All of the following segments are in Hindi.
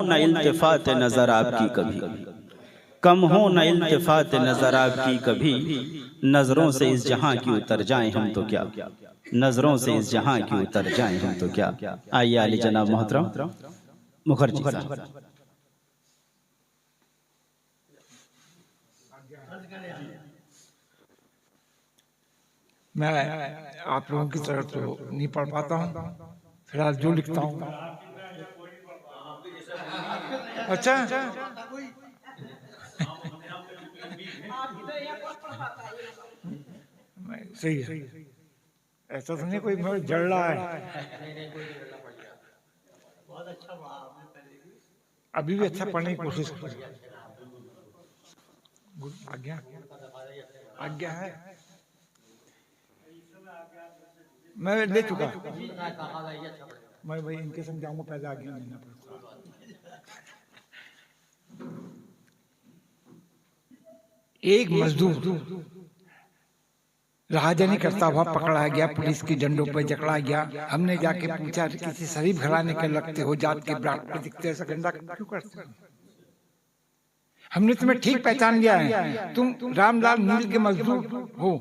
न इल्तिफात नजर आपकी कभी, कम हो न इल्तिफात नजर आपकी कभी, नजरों से इस जहां की उतर जाएं हम तो क्या, नजरों से इस जहां की उतर जाएं हम तो क्या। आइए आली जनाब मोहतरम मुखर्जी साहब। मैं आप लोगों की तरह तो नहीं पढ़ पाता हूँ, फिलहाल जो लिखता हूँ। अच्छा, सही है, ऐसा तो नहीं कोई मेरे जड़ रहा है। अभी भी अच्छा पढ़ने की कोशिश करो। आज्ञा आज्ञा है, मैं ले चुका। मैं भाई इनके संग जाऊंगा, पहले आज्ञा लेना पड़ता। एक मजदूर राहजनी करता हुआ पकड़ा गया, पुलिस की डंडों पर जकड़ा गया। हमने जाके पूछा, किसी शरीफ घराने के लगते हो, जात के ब्राह्मण पे दिखते, ऐसा गंदा क्यों करते हो? हमने तुम्हें ठीक पहचान लिया है, तुम रामलाल नील के मजदूर हो,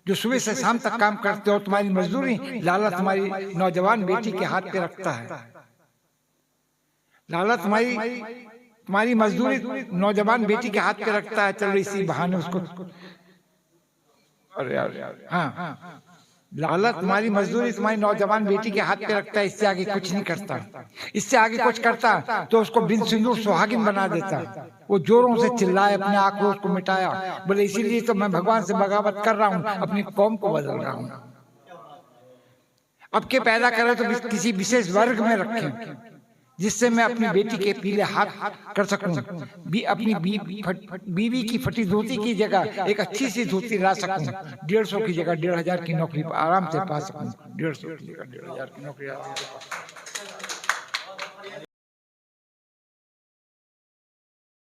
जो सुबह से शाम तक काम करते हो। तुम्हारी मजदूरी लाला तुम्हारी नौजवान बेटी के हाथ पे रखता है। लाला तुम्हारी मजदूरी नौजवान बेटी के हाथ पे रखता है। चलो इसी बहाने उसको, अरे यार, हाँ, लाला तुम्हारी मजदूरी तुम्हारी नौजवान बेटी के हाथ पे रखता है, इससे आगे कुछ नहीं करता। इससे आगे कुछ करता तो उसको बिन सिंदूर सुहागिन बना देता। वो जोरों से चिल्लाए, अपने आक्रोश को मिटाया, बोले इसीलिए तो मैं भगवान से बगावत कर रहा हूँ, अपनी कौम को बदल रहा हूँ। अब के पैदा करे तो किसी विशेष वर्ग में रखें, जिससे मैं अपनी बेटी के पीले हाथ कर सकूं, अपनी बीवी की फटी धोती की जगह एक अच्छी सी धोती ला सकूं, 150 की जगह 1500 की नौकरी आराम से पा सकूं, 150 की जगह 1500 की नौकरी आराम से पा सकूं।